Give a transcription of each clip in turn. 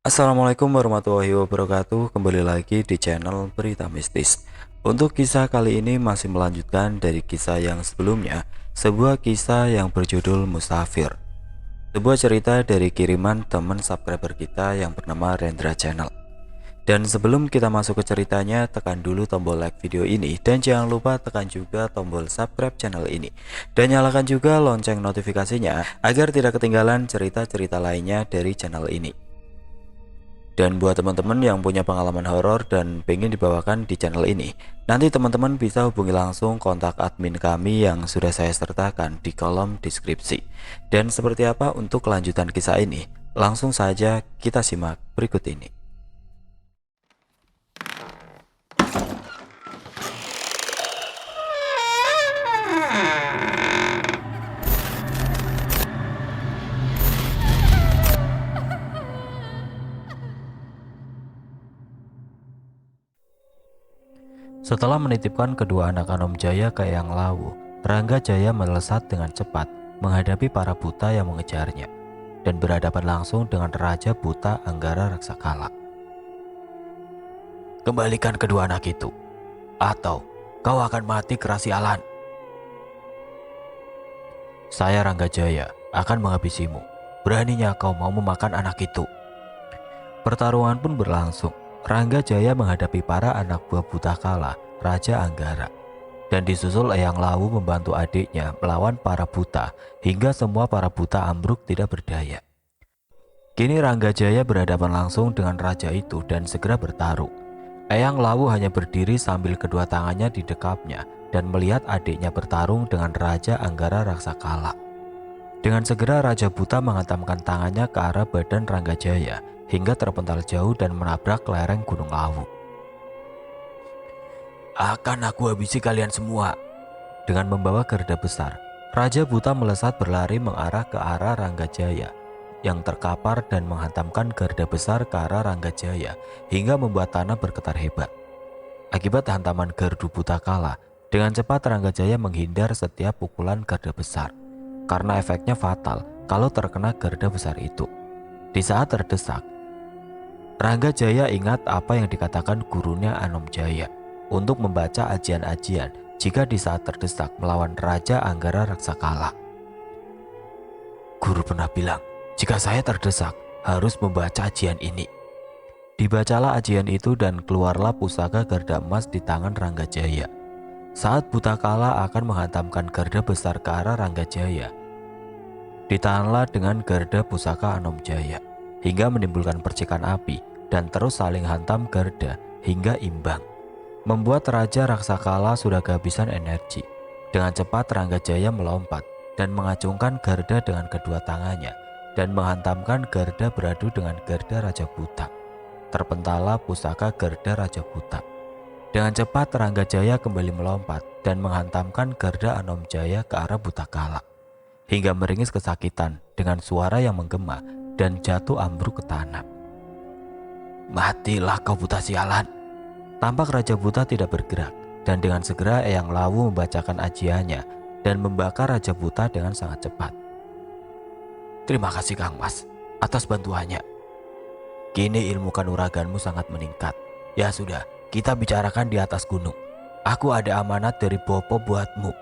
Assalamualaikum warahmatullahi wabarakatuh. Kembali lagi di channel Berita Mistis. Untuk kisah kali ini masih melanjutkan dari kisah yang sebelumnya, sebuah kisah yang berjudul Musafir. Sebuah cerita dari kiriman teman subscriber kita yang bernama Rendra Channel. Dan sebelum kita masuk ke ceritanya, tekan dulu tombol like video ini dan jangan lupa tekan juga tombol subscribe channel ini. Dan nyalakan juga lonceng notifikasinya agar tidak ketinggalan cerita-cerita lainnya dari channel ini. Dan buat teman-teman yang punya pengalaman horor dan pengen dibawakan di channel ini, nanti teman-teman bisa hubungi langsung kontak admin kami yang sudah saya sertakan di kolom deskripsi. Dan seperti apa untuk kelanjutan kisah ini? Langsung saja kita simak berikut ini. Setelah menitipkan kedua anak Anom Jaya ke Eyang Lawu, Rangga Jaya melesat dengan cepat menghadapi para buta yang mengejarnya dan berhadapan langsung dengan Raja Buta Anggara Raksakala. Kembalikan kedua anak itu, atau kau akan mati kerasialan. Saya Rangga Jaya akan menghabisimu. Beraninya kau mau memakan anak itu. Pertarungan pun berlangsung. Rangga Jaya menghadapi para anak buah Buta Kala, Raja Anggara. Dan disusul Eyang Lawu membantu adiknya melawan para buta, hingga semua para buta ambruk tidak berdaya. Kini Rangga Jaya berhadapan langsung dengan raja itu dan segera bertarung. Eyang Lawu hanya berdiri sambil kedua tangannya didekapnya dan melihat adiknya bertarung dengan Raja Anggara Raksakala. Dengan segera Raja Buta menghantamkan tangannya ke arah badan Rangga Jaya hingga terpental jauh dan menabrak lereng Gunung Lawu. Akan aku habisi kalian semua. Dengan membawa gerda besar, Raja Buta melesat berlari mengarah ke arah Rangga Jaya yang terkapar dan menghantamkan garda besar ke arah Rangga Jaya hingga membuat tanah bergetar hebat. Akibat hantaman gardu Buta Kala, dengan cepat Rangga Jaya menghindar setiap pukulan garda besar karena efeknya fatal kalau terkena garda besar itu. Di saat terdesak, Rangga Jaya ingat apa yang dikatakan gurunya Anom Jaya untuk membaca ajian-ajian jika di saat terdesak melawan Raja Anggara Raksakala. Guru pernah bilang, jika saya terdesak, harus membaca ajian ini. Dibacalah ajian itu dan keluarlah pusaka garda emas di tangan Rangga Jaya. Saat Buta Kala akan menghantamkan garda besar ke arah Rangga Jaya, ditahanlah dengan garda pusaka Anom Jaya, hingga menimbulkan percikan api dan terus saling hantam garda hingga imbang. Membuat Raja Raksakala sudah kehabisan energi. Dengan cepat Rangga Jaya melompat dan mengacungkan garda dengan kedua tangannya dan menghantamkan garda beradu dengan garda Raja Buta. Terpentalah pusaka garda Raja Buta. Dengan cepat Rangga Jaya kembali melompat dan menghantamkan garda Anom Jaya ke arah Buta Kala hingga meringis kesakitan dengan suara yang menggema dan jatuh ambruk ke tanah. Matilah kau buta sialan. Tampak Raja Buta tidak bergerak dan dengan segera Eyang Lawu membacakan ajiannya dan membakar Raja Buta dengan sangat cepat. Terima kasih Kang Mas atas bantuannya. Kini ilmu kanuraganmu sangat meningkat. Ya sudah, kita bicarakan di atas gunung. Aku ada amanat dari Bopo buatmu.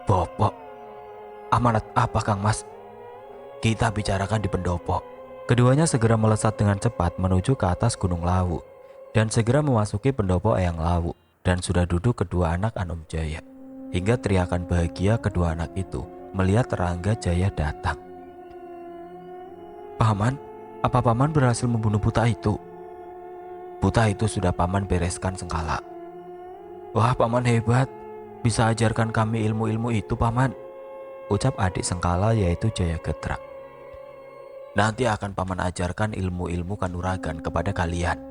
Bopo? Amanat apa Kang Mas? Kita bicarakan di pendopo. Keduanya segera melesat dengan cepat menuju ke atas Gunung Lawu dan segera memasuki pendopo Eyang Lawu dan sudah duduk kedua anak Anom Jaya. Hingga teriakan bahagia kedua anak itu melihat Rangga Jaya datang. Paman, apa paman berhasil membunuh buta itu? Buta itu sudah paman bereskan Sengkala. Wah, paman hebat. Bisa ajarkan kami ilmu-ilmu itu, paman. Ucap adik Sengkala yaitu Jaya Getra. Nanti akan paman ajarkan ilmu-ilmu kanuragan kepada kalian.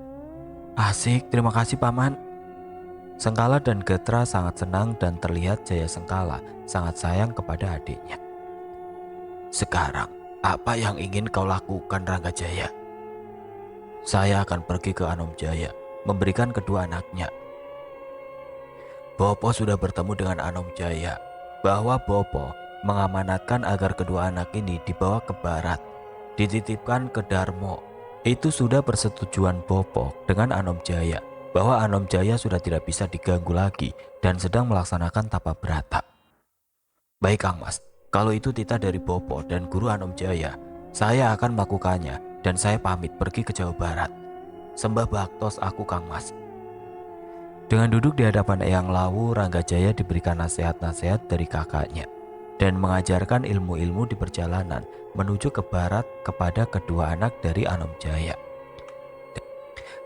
Asik, terima kasih paman. Sengkala dan Getra sangat senang dan terlihat Jaya Sengkala sangat sayang kepada adiknya. Sekarang, apa yang ingin kau lakukan Rangga Jaya? Saya akan pergi ke Anom Jaya, memberikan kedua anaknya. Bopo sudah bertemu dengan Anom Jaya, bahwa Bopo mengamanatkan agar kedua anak ini dibawa ke barat. dititipkan ke Darmo. Itu sudah persetujuan Bopok dengan Anom Jaya bahwa Anom Jaya sudah tidak bisa diganggu lagi dan sedang melaksanakan tapa brata. Baik Kang Mas, kalau itu titah dari Bopo dan Guru Anom Jaya, saya akan melakukannya dan saya pamit pergi ke Jawa Barat. Sembah baktos aku Kang Mas. Dengan duduk di hadapan Eyang Lawu, Ranggajaya diberikan nasihat-nasihat dari kakaknya dan mengajarkan ilmu-ilmu di perjalanan menuju ke barat kepada kedua anak dari Anom Jaya.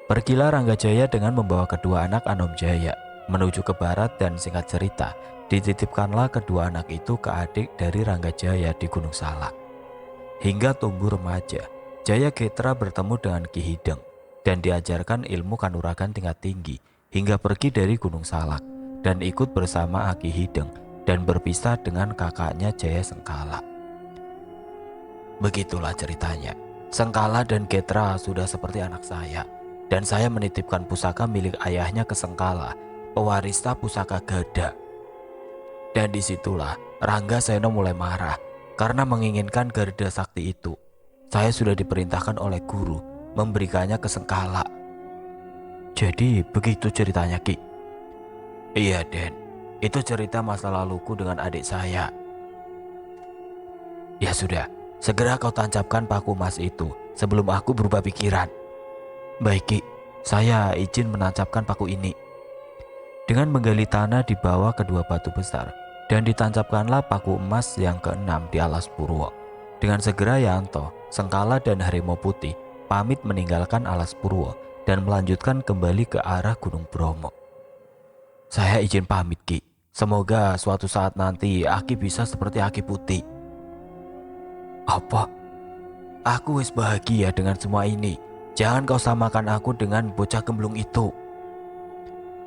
Pergilah Ranggajaya dengan membawa kedua anak Anom Jaya menuju ke barat dan singkat cerita, dititipkanlah kedua anak itu ke adik dari Ranggajaya di Gunung Salak. Hingga tumbuh remaja, Jaya Getra bertemu dengan Ki Hideng dan diajarkan ilmu kanuragan tingkat tinggi hingga pergi dari Gunung Salak dan ikut bersama Aki Hideng dan berpisah dengan kakaknya Jaya Sengkala. Begitulah ceritanya. Sengkala dan Getra sudah seperti anak saya dan saya menitipkan pusaka milik ayahnya ke Sengkala, pewarista pusaka Gada. Dan disitulah Rangga Sena mulai marah karena menginginkan Garuda Sakti itu. Saya sudah diperintahkan oleh guru memberikannya ke Sengkala. Jadi begitu ceritanya Ki? Iya Den, itu cerita masa laluku dengan adik saya. Ya sudah, segera kau tancapkan paku emas itu sebelum aku berubah pikiran. Baik Ki, saya izin menancapkan paku ini. Dengan menggali tanah di bawah kedua batu besar dan ditancapkanlah paku emas yang keenam di alas Purwo. Dengan segera Yanto, Sengkala dan Harimau Putih pamit meninggalkan alas Purwo dan melanjutkan kembali ke arah Gunung Bromo. Saya izin pamit Ki, semoga suatu saat nanti Aki bisa seperti Aki Putih. Apa? Aku wis bahagia dengan semua ini. Jangan kau samakan aku dengan bocah gemblung itu.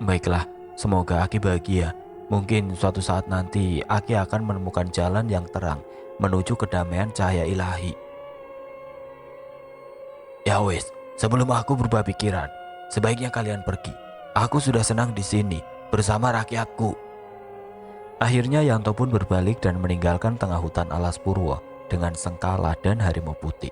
Baiklah, semoga Aki bahagia. Mungkin suatu saat nanti Aki akan menemukan jalan yang terang menuju kedamaian cahaya ilahi. Ya wis, sebelum aku berubah pikiran, sebaiknya kalian pergi. Aku sudah senang di sini bersama rakyatku. Akhirnya Yanto pun berbalik dan meninggalkan tengah hutan alas Purwo dengan Sengkala dan Harimau Putih.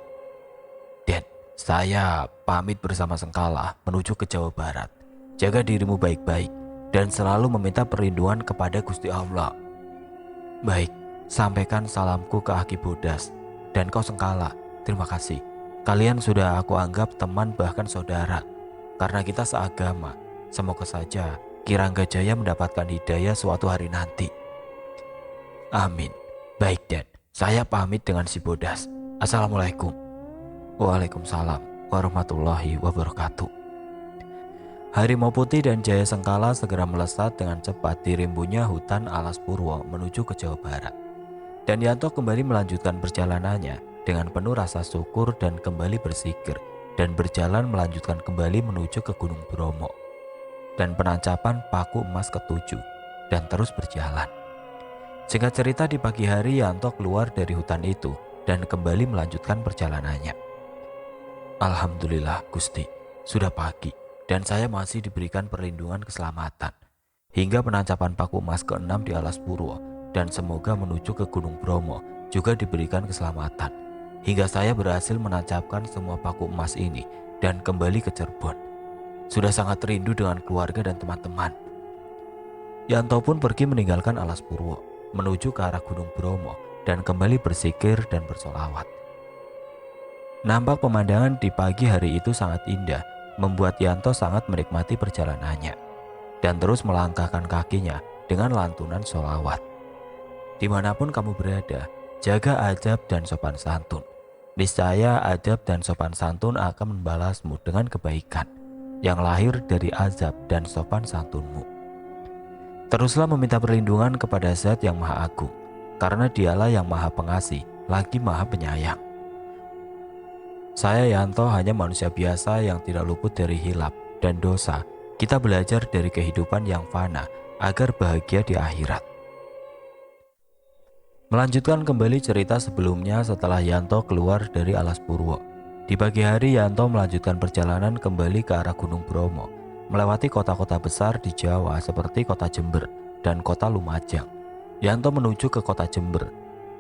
Dan saya pamit bersama Sengkala menuju ke Jawa Barat. Jaga dirimu baik-baik dan selalu meminta perlindungan kepada Gusti Allah. Baik, sampaikan salamku ke Aki Bodas dan kau Sengkala. Terima kasih. Kalian sudah aku anggap teman bahkan saudara karena kita seagama. Semoga saja Ki Ranggajaya mendapatkan hidayah suatu hari nanti. Amin. Baik Den, saya pamit dengan si Bodas. Assalamualaikum. Waalaikumsalam warahmatullahi wabarakatuh. Harimau Putih dan Jaya Sengkala segera melesat dengan cepat di rimbunya hutan alas Purwo menuju ke Jawa Barat. Dan Yanto kembali melanjutkan perjalanannya dengan penuh rasa syukur dan kembali bersikir dan berjalan melanjutkan kembali menuju ke Gunung Bromo dan penancapan paku emas ketujuh dan terus berjalan. Singkat cerita di pagi hari Yanto keluar dari hutan itu dan kembali melanjutkan perjalanannya. Alhamdulillah Gusti, sudah pagi dan saya masih diberikan perlindungan keselamatan hingga penancapan paku emas ke-6 di alas Purwo dan semoga menuju ke Gunung Bromo juga diberikan keselamatan hingga saya berhasil menancapkan semua paku emas ini dan kembali ke Cirebon. Sudah sangat rindu dengan keluarga dan teman-teman. Yanto pun pergi meninggalkan alas Purwo menuju ke arah Gunung Bromo dan kembali bersikir dan bersolawat. Nampak pemandangan di pagi hari itu sangat indah, membuat Yanto sangat menikmati perjalanannya dan terus melangkahkan kakinya dengan lantunan solawat. Dimanapun kamu berada, jaga adab dan sopan santun. Niscaya adab dan sopan santun akan membalasmu dengan kebaikan yang lahir dari azab dan sopan santunmu. Teruslah meminta perlindungan kepada Zat yang Maha Agung, karena Dialah yang Maha Pengasih lagi Maha Penyayang. Saya Yanto hanya manusia biasa yang tidak luput dari hilap dan dosa. Kita belajar dari kehidupan yang fana agar bahagia di akhirat. Melanjutkan kembali cerita sebelumnya setelah Yanto keluar dari alas Purwo. Di pagi hari Yanto melanjutkan perjalanan kembali ke arah Gunung Bromo, melewati kota-kota besar di Jawa seperti kota Jember dan kota Lumajang. Yanto menuju ke kota Jember,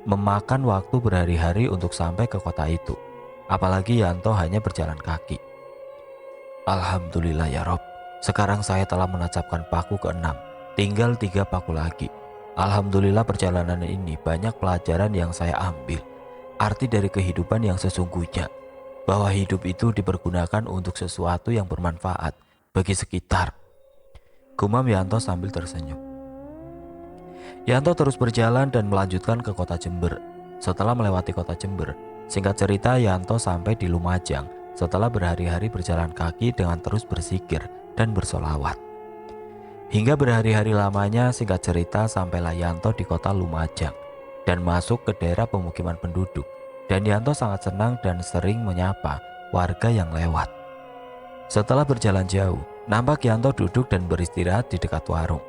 memakan waktu berhari-hari untuk sampai ke kota itu. apalagi Yanto hanya berjalan kaki. Alhamdulillah ya Rob, sekarang saya telah menancapkan paku ke-6, tinggal 3 paku lagi. Alhamdulillah perjalanan ini banyak pelajaran yang saya ambil, arti dari kehidupan yang sesungguhnya, bahwa hidup itu dipergunakan untuk sesuatu yang bermanfaat bagi sekitar. Gumam Yanto sambil tersenyum. Yanto terus berjalan dan melanjutkan ke kota Jember. Setelah melewati kota Jember, singkat cerita Yanto sampai di Lumajang setelah berhari-hari berjalan kaki dengan terus berzikir dan bersolawat. Hingga berhari-hari lamanya, singkat cerita sampailah Yanto di kota Lumajang dan masuk ke daerah pemukiman penduduk. Dan Yanto sangat senang dan sering menyapa warga yang lewat. Setelah berjalan jauh, nampak Yanto duduk dan beristirahat di dekat warung.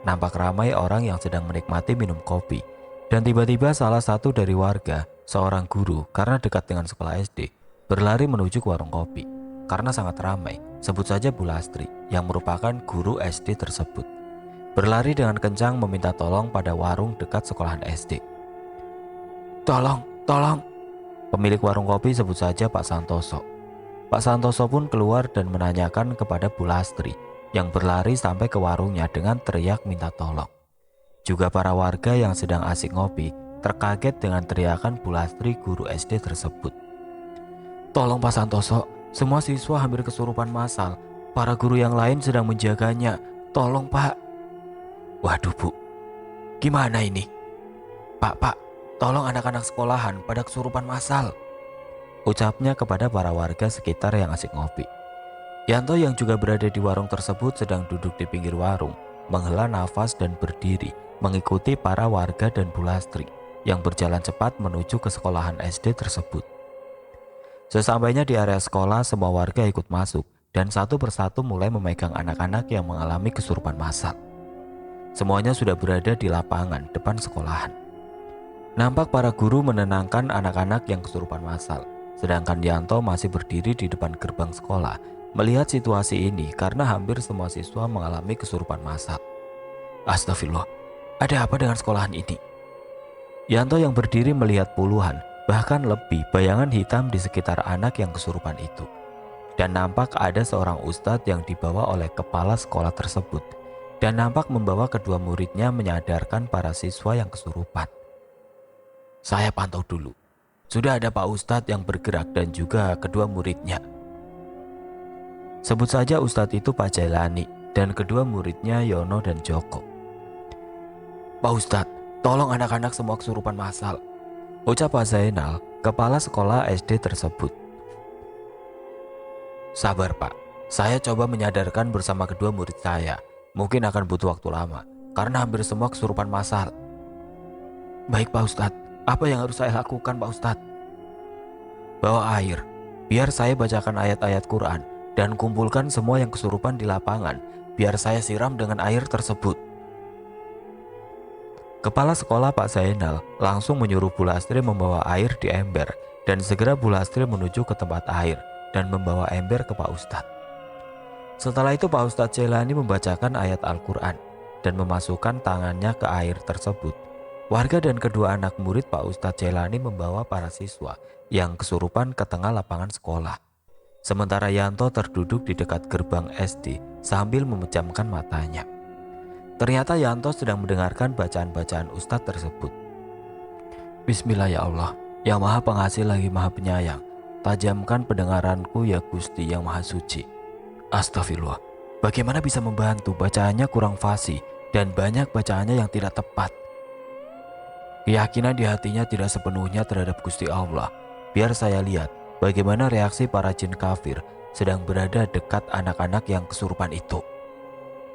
Nampak ramai orang yang sedang menikmati minum kopi. Dan tiba-tiba salah satu dari warga, seorang guru karena dekat dengan sekolah SD, berlari menuju ke warung kopi. Karena sangat ramai, sebut saja Bu Lastri yang merupakan guru SD tersebut. Berlari dengan kencang meminta tolong pada warung dekat sekolahan SD. Tolong, tolong. Pemilik warung kopi sebut saja Pak Santoso. Pak Santoso pun keluar dan menanyakan kepada Bu Lastri yang berlari sampai ke warungnya dengan teriak minta tolong. Juga para warga yang sedang asik ngopi terkaget dengan teriakan Bu Lastri guru SD tersebut. Tolong Pak Santoso, semua siswa hampir kesurupan massal. Para guru yang lain sedang menjaganya. Tolong Pak. Waduh Bu, gimana ini? Pak, tolong anak-anak sekolahan pada kesurupan massal, ucapnya kepada para warga sekitar yang asik ngopi. Yanto yang juga berada di warung tersebut sedang duduk di pinggir warung, menghela nafas dan berdiri mengikuti para warga dan Bu Lastri yang berjalan cepat menuju ke sekolahan SD tersebut. Sesampainya di area sekolah, semua warga ikut masuk dan satu persatu mulai memegang anak-anak yang mengalami kesurupan massal. Semuanya sudah berada di lapangan depan sekolahan. Nampak para guru menenangkan anak-anak yang kesurupan massal, sedangkan Yanto masih berdiri di depan gerbang sekolah melihat situasi ini karena hampir semua siswa mengalami kesurupan massal. Astagfirullah, ada apa dengan sekolahan ini? Yanto yang berdiri melihat puluhan, bahkan lebih bayangan hitam di sekitar anak yang kesurupan itu. Dan nampak ada seorang ustadz yang dibawa oleh kepala sekolah tersebut. Dan nampak membawa kedua muridnya menyadarkan para siswa yang kesurupan. Saya pantau dulu. Sudah ada Pak Ustadz yang bergerak dan juga kedua muridnya. Sebut saja Ustadz itu Pak Jailani dan kedua muridnya Yono dan Joko. Pak Ustadz, tolong anak-anak semua kesurupan massal, ucap Pak Zainal, kepala sekolah SD tersebut. Sabar Pak, saya coba menyadarkan bersama kedua murid saya. Mungkin akan butuh waktu lama, karena hampir semua kesurupan massal. Baik Pak Ustadz, apa yang harus saya lakukan Pak Ustadz? Bawa air, biar saya bacakan ayat-ayat Quran dan kumpulkan semua yang kesurupan di lapangan, biar saya siram dengan air tersebut. Kepala sekolah Pak Zainal langsung menyuruh Bu Lastri membawa air di ember, dan segera Bu Lastri menuju ke tempat air dan membawa ember ke Pak Ustadz. Setelah itu Pak Ustadz Jailani membacakan ayat Al-Quran dan memasukkan tangannya ke air tersebut. Warga dan kedua anak murid Pak Ustadz Jailani membawa para siswa yang kesurupan ke tengah lapangan sekolah. Sementara Yanto terduduk di dekat gerbang SD sambil memejamkan matanya. Ternyata Yanto sedang mendengarkan bacaan-bacaan Ustadz tersebut. Bismillah ya Allah, yang maha pengasih lagi maha penyayang. Tajamkan pendengaranku ya Gusti yang maha suci. Astagfirullah, bagaimana bisa membantu? Bacaannya kurang fasih dan banyak bacaannya yang tidak tepat. Keyakinan di hatinya tidak sepenuhnya terhadap Gusti Allah. Biar saya lihat bagaimana reaksi para jin kafir sedang berada dekat anak-anak yang kesurupan itu,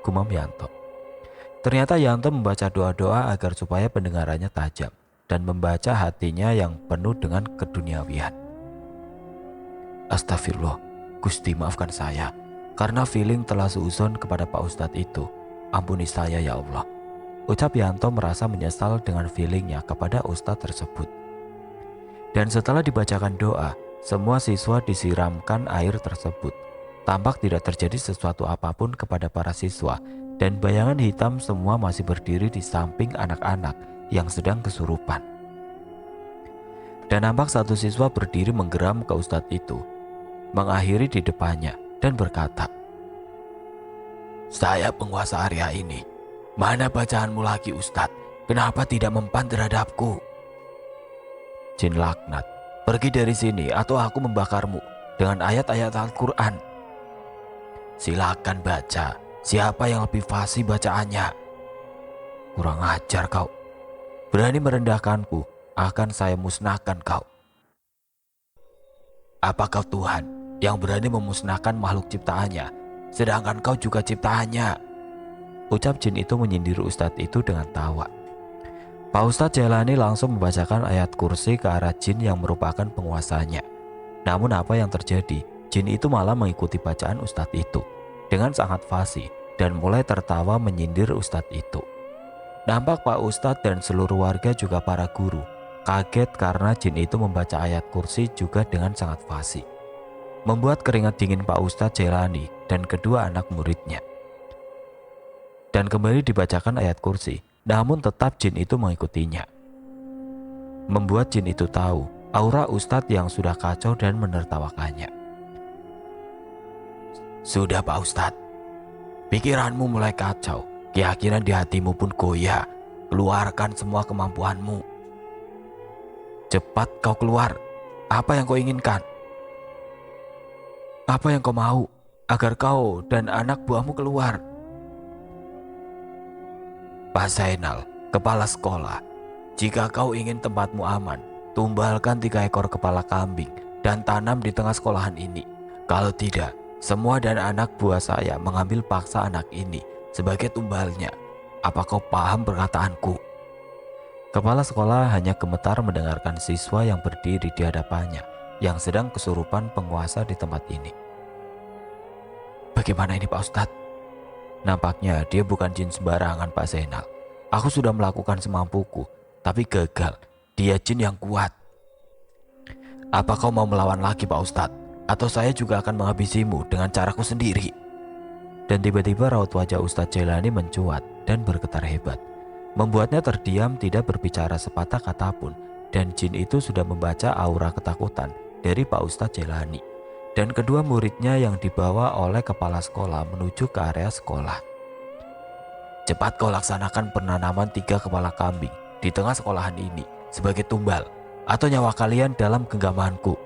gumam Yanto. Ternyata Yanto membaca doa-doa agar supaya pendengarannya tajam dan membaca hatinya yang penuh dengan keduniawian. Astagfirullah, Gusti maafkan saya karena feeling telah seuzon kepada Pak Ustadz itu. Ampuni saya ya Allah, ucap Yanto merasa menyesal dengan feelingnya kepada Ustadz tersebut. Dan setelah dibacakan doa, semua siswa disiramkan air tersebut. Tampak tidak terjadi sesuatu apapun kepada para siswa, dan bayangan hitam semua masih berdiri di samping anak-anak yang sedang kesurupan. Dan nampak satu siswa berdiri menggeram ke ustadz itu, mengakhiri di depannya dan berkata, "Saya penguasa area ini. Mana bacaanmu lagi ustadz? Kenapa tidak mempan terhadapku?" "Jin laknat, pergi dari sini atau aku membakarmu dengan ayat-ayat Al-Quran." "Silakan baca, siapa yang lebih fasih bacaannya?" "Kurang ajar kau. Berani merendahkanku, akan saya musnahkan kau." "Apa kau Tuhan yang berani memusnahkan makhluk ciptaannya, sedangkan kau juga ciptaannya?" ucap jin itu menyindir ustadz itu dengan tawa. Pak Ustadz Jailani langsung membacakan ayat kursi ke arah jin yang merupakan penguasanya. Namun apa yang terjadi? Jin itu malah mengikuti bacaan ustadz itu dengan sangat fasih dan mulai tertawa menyindir ustadz itu. Nampak Pak Ustadz dan seluruh warga juga para guru kaget karena jin itu membaca ayat kursi juga dengan sangat fasih, membuat keringat dingin Pak Ustadz Jailani dan kedua anak muridnya. Dan kembali dibacakan ayat kursi, namun tetap jin itu mengikutinya, membuat jin itu tahu aura ustadz yang sudah kacau dan menertawakannya. "Sudah Pak Ustadz, pikiranmu mulai kacau, keyakinan di hatimu pun goyah. Keluarkan semua kemampuanmu. Cepat kau keluar. Apa yang kau inginkan? Apa yang kau mau agar kau dan anak buahmu keluar?" "Pak Zainal, kepala sekolah, jika kau ingin tempatmu aman, tumbalkan 3 ekor kepala kambing dan tanam di tengah sekolahan ini. Kalau tidak, semua dan anak buah saya mengambil paksa anak ini sebagai tumbalnya. Apa kau paham perkataanku?" Kepala sekolah hanya gemetar mendengarkan siswa yang berdiri di hadapannya yang sedang kesurupan penguasa di tempat ini. "Bagaimana ini Pak Ustadz? Nampaknya dia bukan jin sembarangan Pak Zainal. Aku sudah melakukan semampuku, tapi gagal. Dia jin yang kuat." "Apa kau mau melawan lagi Pak Ustadz? Atau saya juga akan menghabisimu dengan caraku sendiri?" Dan tiba-tiba raut wajah Ustadz Jailani mencuat dan bergetar hebat, membuatnya terdiam tidak berbicara sepatah kata pun. Dan jin itu sudah membaca aura ketakutan dari Pak Ustadz Jailani dan kedua muridnya yang dibawa oleh kepala sekolah menuju ke area sekolah. "Cepat kau laksanakan penanaman 3 kepala kambing di tengah sekolahan ini sebagai tumbal, atau nyawa kalian dalam genggamanku,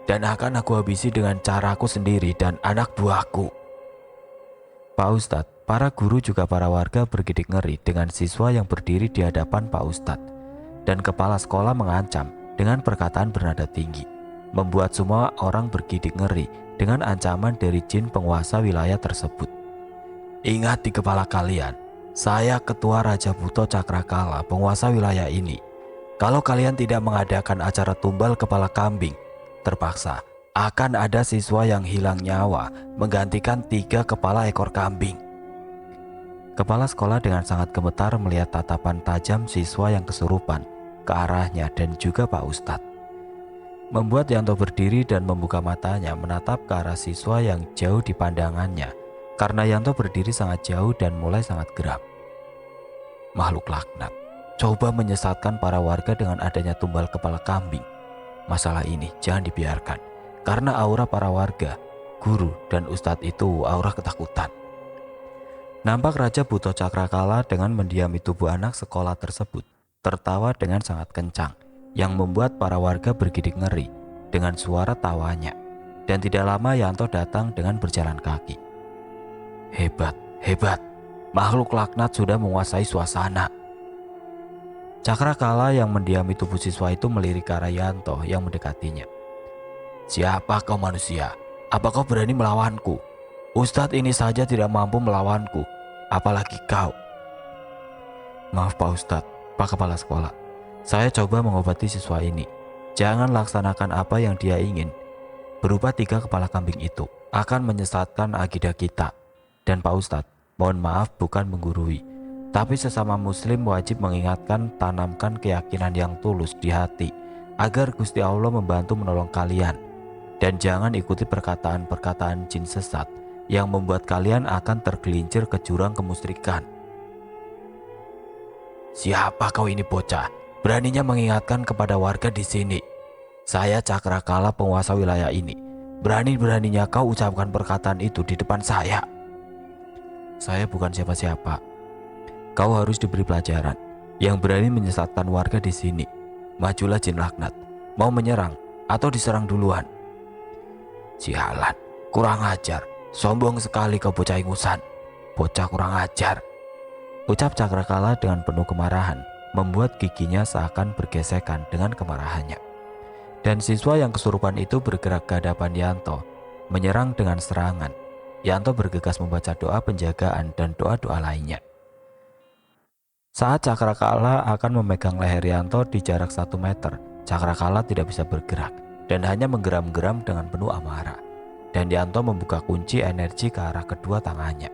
dan akan aku habisi dengan caraku sendiri dan anak buahku." Pak Ustadz, para guru juga para warga bergidik ngeri dengan siswa yang berdiri di hadapan Pak Ustadz. Dan kepala sekolah mengancam dengan perkataan bernada tinggi, membuat semua orang bergidik ngeri dengan ancaman dari jin penguasa wilayah tersebut. "Ingat di kepala kalian, saya Ketua Raja Buto Cakrakala, penguasa wilayah ini. Kalau kalian tidak mengadakan acara tumbal kepala kambing, terpaksa akan ada siswa yang hilang nyawa menggantikan 3 kepala ekor kambing." Kepala sekolah dengan sangat gemetar melihat tatapan tajam siswa yang kesurupan ke arahnya dan juga Pak Ustadz, membuat Yanto berdiri dan membuka matanya menatap ke arah siswa yang jauh di pandangannya, karena Yanto berdiri sangat jauh dan mulai sangat geram. "Makhluk laknat, coba menyesatkan para warga dengan adanya tumbal kepala kambing. Masalah ini jangan dibiarkan, karena aura para warga, guru dan ustadz itu aura ketakutan." Nampak Raja Buto Cakrakala dengan mendiami tubuh anak sekolah tersebut tertawa dengan sangat kencang, yang membuat para warga bergidik ngeri dengan suara tawanya. Dan tidak lama Yanto datang dengan berjalan kaki. "Hebat, hebat, makhluk laknat sudah menguasai suasana." Cakrakala yang mendiami tubuh siswa itu melirik ke arah Yanto yang mendekatinya. "Siapa kau manusia? Apa kau berani melawanku? Ustadz ini saja tidak mampu melawanku, apalagi kau." "Maaf Pak Ustadz, Pak Kepala Sekolah, saya coba mengobati siswa ini. Jangan laksanakan apa yang dia ingin. Berupa 3 kepala kambing itu akan menyesatkan akidah kita. Dan Pak Ustadz, mohon maaf bukan menggurui, tapi sesama muslim wajib mengingatkan, tanamkan keyakinan yang tulus di hati agar Gusti Allah membantu menolong kalian. Dan jangan ikuti perkataan-perkataan jin sesat yang membuat kalian akan tergelincir ke jurang kemusyrikan." "Siapa kau ini bocah? Beraninya mengingatkan kepada warga di sini. Saya Cakrakala, penguasa wilayah ini. Berani-beraninya kau ucapkan perkataan itu di depan saya. Saya bukan siapa-siapa. Kau harus diberi pelajaran. Yang berani menyesatkan warga di sini. Majulah jin laknat. Mau menyerang atau diserang duluan? Sialan, kurang ajar. Sombong sekali kau bocah ingusan. Bocah kurang ajar. Ucap Cakrakala dengan penuh kemarahan, membuat giginya seakan bergesekan dengan kemarahannya. Dan siswa yang kesurupan itu bergerak ke hadapan Yanto, menyerang dengan serangan. Yanto bergegas membaca doa penjagaan dan doa-doa lainnya. Saat Cakrakala akan memegang leher Yanto di jarak 1 meter, Cakrakala tidak bisa bergerak dan hanya menggeram-geram dengan penuh amarah. Dan Yanto membuka kunci energi ke arah kedua tangannya.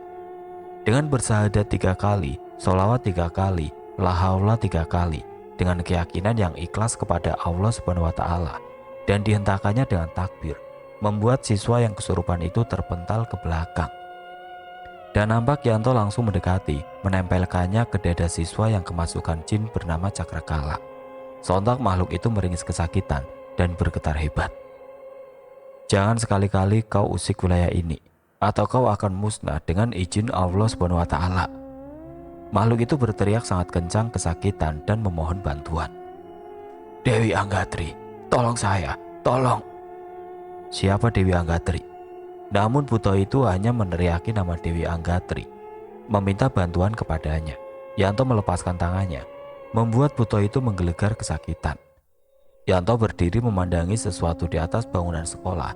Dengan bersahadat 3 kali, sholawat 3 kali, la haula 3 kali, dengan keyakinan yang ikhlas kepada Allah Subhanahu wa Ta'ala, dan dihentakannya dengan takbir, membuat siswa yang kesurupan itu terpental ke belakang. Dan nampak Yanto langsung mendekati, menempelkannya ke dada siswa yang kemasukan jin bernama Cakrakala. Sontak makhluk itu meringis kesakitan dan bergetar hebat. Jangan sekali-kali kau usik wilayah ini, atau kau akan musnah dengan izin Allah Subhanahu wa Ta'ala. Makhluk itu berteriak sangat kencang kesakitan dan memohon bantuan. Dewi Anggatri, tolong saya, tolong. Siapa Dewi Anggatri? Namun buto itu hanya meneriaki nama Dewi Anggatri, meminta bantuan kepadanya. Yanto melepaskan tangannya, membuat buto itu menggelegar kesakitan. Yanto berdiri memandangi sesuatu di atas bangunan sekolah.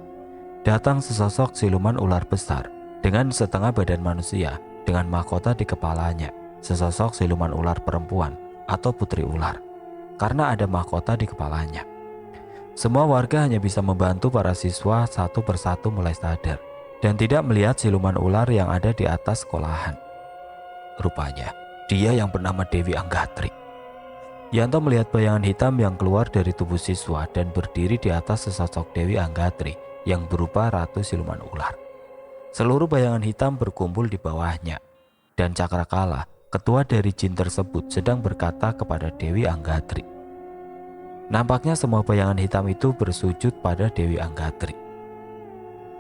Datang sesosok siluman ular besar dengan setengah badan manusia dengan mahkota di kepalanya. Sesosok siluman ular perempuan atau putri ular, karena ada mahkota di kepalanya. Semua warga hanya bisa membantu para siswa satu persatu mulai sadar dan tidak melihat siluman ular yang ada di atas sekolahan. Rupanya dia yang bernama Dewi Anggatri. Yanto melihat bayangan hitam yang keluar dari tubuh siswa dan berdiri di atas sesosok Dewi Anggatri yang berupa ratu siluman ular. Seluruh bayangan hitam berkumpul di bawahnya, dan Cakrakala, ketua dari jin tersebut, sedang berkata kepada Dewi Anggatri. Nampaknya semua bayangan hitam itu bersujud pada Dewi Anggatri.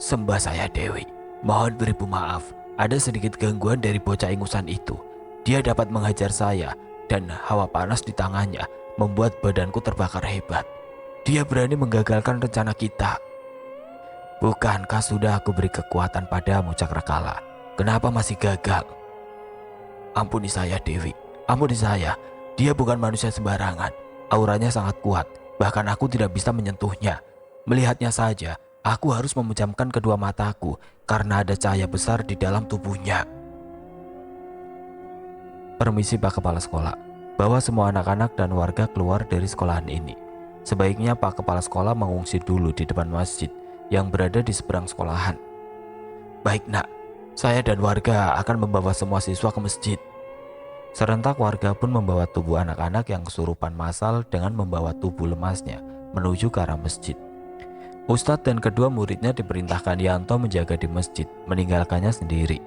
Sembah saya Dewi, mohon beribu maaf, ada sedikit gangguan dari bocah ingusan itu. Dia dapat menghajar saya, dan hawa panas di tangannya membuat badanku terbakar hebat. Dia berani menggagalkan rencana kita. Bukankah sudah aku beri kekuatan padamu Cakrakala? Kenapa masih gagal? Ampuni saya Dewi, ampuni saya. Dia bukan manusia sembarangan. Auranya sangat kuat, bahkan aku tidak bisa menyentuhnya. Melihatnya saja, aku harus memejamkan kedua mataku karena ada cahaya besar di dalam tubuhnya. Permisi Pak Kepala Sekolah, bawa semua anak-anak dan warga keluar dari sekolahan ini. Sebaiknya Pak Kepala Sekolah mengungsi dulu di depan masjid yang berada di seberang sekolahan. Baik nak, saya dan warga akan membawa semua siswa ke masjid. Serentak warga pun membawa tubuh anak-anak yang kesurupan massal dengan membawa tubuh lemasnya menuju ke arah masjid. Ustadz dan kedua muridnya diperintahkan Yanto menjaga di masjid, meninggalkannya sendiri.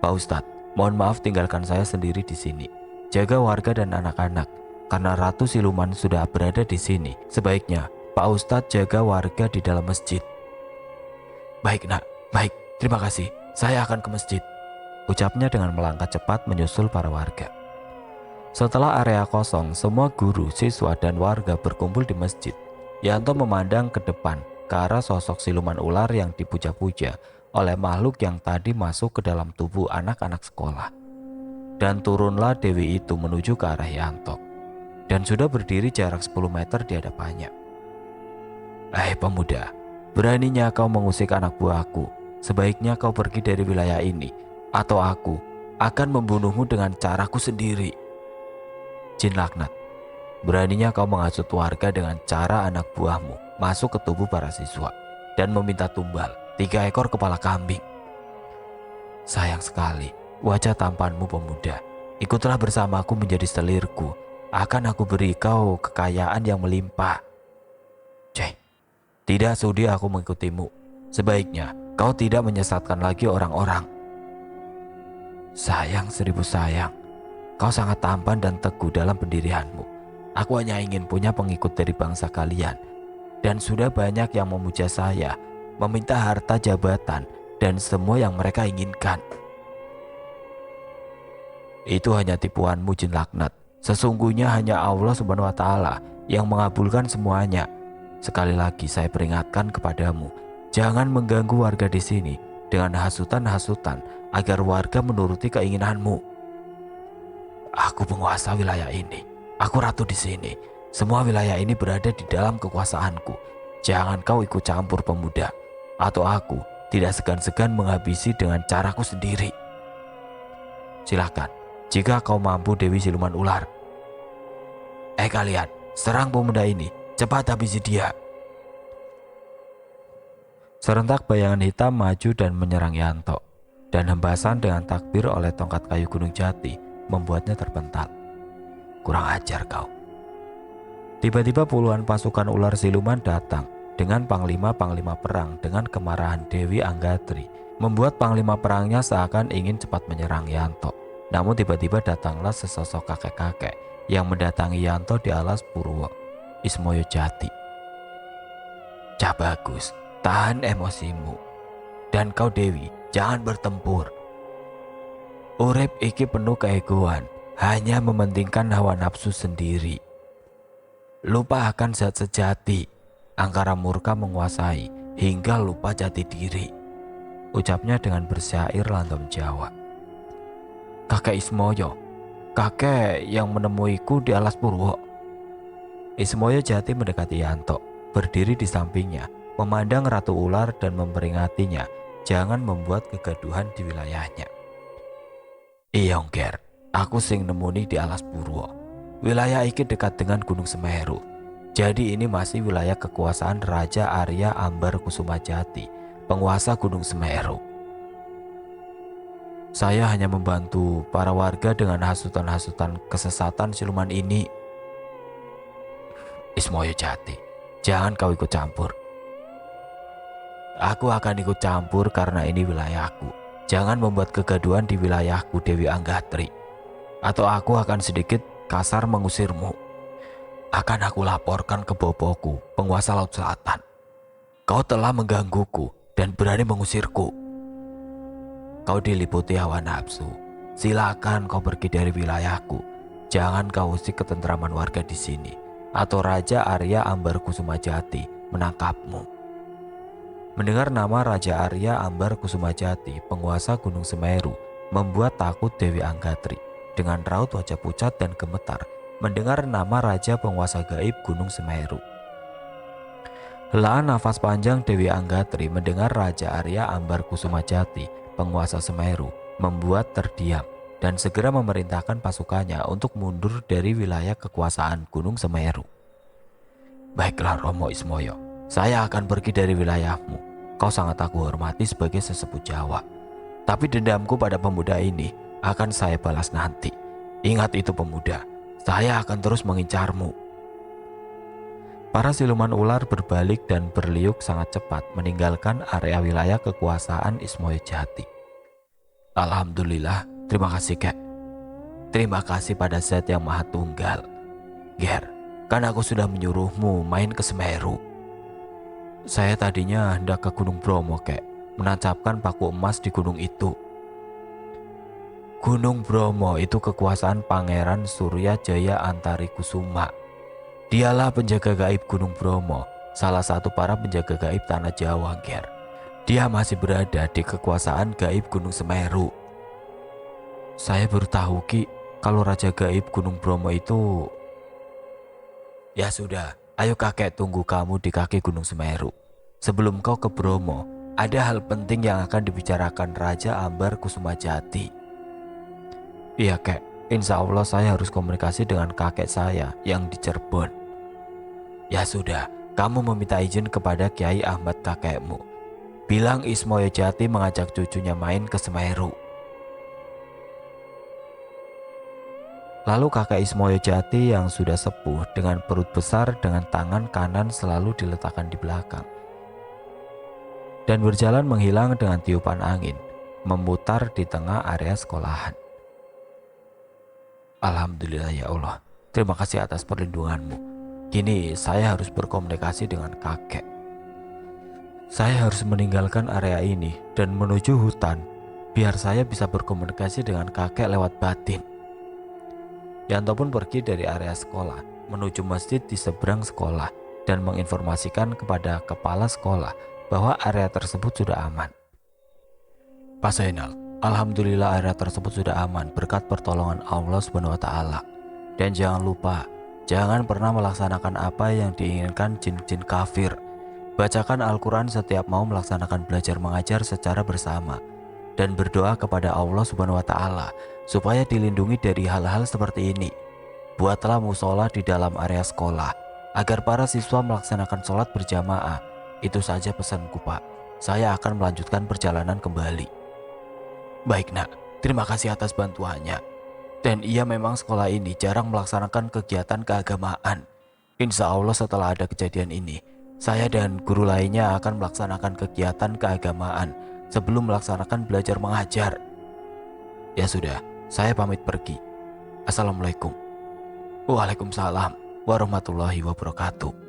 Pak Ustadz, mohon maaf tinggalkan saya sendiri di sini. Jaga warga dan anak-anak, karena Ratu Siluman sudah berada di sini. Sebaiknya Pak Ustadz jaga warga di dalam masjid. Baik nak, baik, terima kasih. Saya akan ke masjid, ucapnya dengan melangkah cepat menyusul para warga. Setelah area kosong, semua guru, siswa, dan warga berkumpul di masjid. Yanto memandang ke depan, ke arah sosok siluman ular yang dipuja-puja oleh makhluk yang tadi masuk ke dalam tubuh anak-anak sekolah. Dan turunlah Dewi itu menuju ke arah Yanto, dan sudah berdiri jarak 10 meter di hadapannya. Pemuda, beraninya kau mengusik anak buahku. Sebaiknya kau pergi dari wilayah ini, atau aku akan membunuhmu dengan caraku sendiri. Jin laknat, beraninya kau menghasut warga dengan cara anak buahmu masuk ke tubuh para siswa dan meminta tumbal 3 ekor kepala kambing. Sayang sekali wajah tampanmu pemuda. Ikutlah bersamaku menjadi selirku. Akan aku beri kau kekayaan yang melimpah. Tidak sudi aku mengikutimu. Sebaiknya kau tidak menyesatkan lagi orang-orang. Sayang 1000 sayang, kau sangat tampan dan teguh dalam pendirianmu. Aku hanya ingin punya pengikut dari bangsa kalian. Dan sudah banyak yang memuja saya, meminta harta jabatan, dan semua yang mereka inginkan. Itu hanya tipuanmu, jin laknat. Sesungguhnya hanya Allah Subhanahu wa Ta'ala yang mengabulkan semuanya. Sekali lagi saya peringatkan kepadamu, jangan mengganggu warga di sini dengan hasutan-hasutan agar warga menuruti keinginanmu. Aku penguasa wilayah ini. Aku ratu di sini. Semua wilayah ini berada di dalam kekuasaanku. Jangan kau ikut campur, pemuda, atau aku tidak segan-segan menghabisi dengan caraku sendiri. Silakan, jika kau mampu, Dewi Siluman Ular. Kalian, serang pemuda ini. Cepat habisi dia. Serentak bayangan hitam maju dan menyerang Yanto. Dan hembasan dengan takbir oleh tongkat kayu Gunung Jati membuatnya terpental. Kurang ajar kau. Tiba-tiba puluhan pasukan ular siluman datang dengan panglima-panglima perang dengan kemarahan Dewi Anggatri, membuat panglima perangnya seakan ingin cepat menyerang Yanto. Namun tiba-tiba datanglah sesosok kakek-kakek yang mendatangi Yanto di alas Purwo Ismoyo Jati. Cah bagus, tahan emosimu. Dan kau Dewi, jangan bertempur. Urip iki penuh keegoan, hanya mementingkan hawa nafsu sendiri. Lupa akan zat sejati, angkara murka menguasai hingga lupa jati diri. Ucapnya dengan bersyair lantum Jawa. Kakek Ismoyo, kakek yang menemuiku di alas Purwo. Ismoyo Jati mendekati Yanto, berdiri di sampingnya, memandang Ratu Ular dan memperingatinya jangan membuat kegaduhan di wilayahnya. Iyong Ger, aku sing nemuni di alas Purwo. Wilayah iki dekat dengan Gunung Semeru. Jadi ini masih wilayah kekuasaan Raja Arya Ambar Kusuma Jati, penguasa Gunung Semeru. Saya hanya membantu para warga dengan hasutan-hasutan kesesatan siluman ini. Ismoyo Jati, jangan kau ikut campur. Aku akan ikut campur karena ini wilayahku. Jangan membuat kegaduhan di wilayahku, Dewi Anggatri. Atau aku akan sedikit kasar mengusirmu. Akan aku laporkan ke bopoku, penguasa Laut Selatan. Kau telah menggangguku dan berani mengusirku. Kau diliputi hawa nafsu. Silakan kau pergi dari wilayahku. Jangan kau usik ketentraman warga di sini, atau Raja Arya Ambar Kusuma Jati menangkapmu. Mendengar nama Raja Arya Ambar Kusuma Jati, penguasa Gunung Semeru, membuat takut Dewi Anggatri. Dengan raut wajah pucat dan gemetar mendengar nama Raja penguasa gaib Gunung Semeru. Helaan nafas panjang Dewi Anggatri mendengar Raja Arya Ambar Kusuma Jati, penguasa Semeru, membuat terdiam dan segera memerintahkan pasukannya untuk mundur dari wilayah kekuasaan Gunung Semeru. Baiklah Romo Ismoyo, saya akan pergi dari wilayahmu. Kau sangat aku hormati sebagai sesepuh Jawa. Tapi dendamku pada pemuda ini akan saya balas nanti. Ingat itu pemuda, saya akan terus mengincarmu. Para siluman ular berbalik dan berliuk sangat cepat meninggalkan area wilayah kekuasaan Ismoyo Jati. Alhamdulillah, terima kasih Kek. Terima kasih pada Zat yang Maha Tunggal. Ger, kan aku sudah menyuruhmu main ke Semeru. Saya tadinya hendak ke Gunung Bromo, Kek, menancapkan paku emas di gunung itu. Gunung Bromo itu kekuasaan Pangeran Surya Jaya Antari Kusuma. Dialah penjaga gaib Gunung Bromo, salah satu para penjaga gaib Tanah Jawa, Ger. Dia masih berada di kekuasaan gaib Gunung Semeru. Saya baru tahu, Ki, kalau Raja Gaib Gunung Bromo itu... Ya sudah, ayo kakek tunggu kamu di kaki Gunung Semeru. Sebelum kau ke Bromo, ada hal penting yang akan dibicarakan Raja Ambar Kusuma Jati. Iya Kek, insya Allah saya harus komunikasi dengan kakek saya yang di Cirebon. Ya sudah, kamu meminta izin kepada Kiai Ahmad kakekmu. Bilang Ismoyo Jati mengajak cucunya main ke Semeru. Lalu kakek Ismoyo Jati yang sudah sepuh dengan perut besar dengan tangan kanan selalu diletakkan di belakang. Dan berjalan menghilang dengan tiupan angin, memutar di tengah area sekolahan. Alhamdulillah ya Allah, terima kasih atas perlindunganmu. Kini saya harus berkomunikasi dengan kakek. Saya harus meninggalkan area ini dan menuju hutan biar saya bisa berkomunikasi dengan kakek lewat batin. Yanto pun pergi dari area sekolah menuju masjid di seberang sekolah dan menginformasikan kepada kepala sekolah bahwa area tersebut sudah aman. Pak Zainal, alhamdulillah area tersebut sudah aman berkat pertolongan Allah Subhanahu wa taala. Dan jangan lupa, jangan pernah melaksanakan apa yang diinginkan jin-jin kafir. Bacakan Al-Quran setiap mau melaksanakan belajar mengajar secara bersama dan berdoa kepada Allah Subhanahu wa taala supaya dilindungi dari hal-hal seperti ini. Buatlah musola di dalam area sekolah agar para siswa melaksanakan sholat berjamaah. Itu saja pesanku, Pak. Saya akan melanjutkan perjalanan kembali. Baik, Nak. Terima kasih atas bantuannya. Dan iya, memang sekolah ini jarang melaksanakan kegiatan keagamaan. Insya Allah setelah ada kejadian ini, saya dan guru lainnya akan melaksanakan kegiatan keagamaan sebelum melaksanakan belajar mengajar. Ya sudah, saya pamit pergi. Assalamualaikum. Waalaikumsalam warahmatullahi wabarakatuh.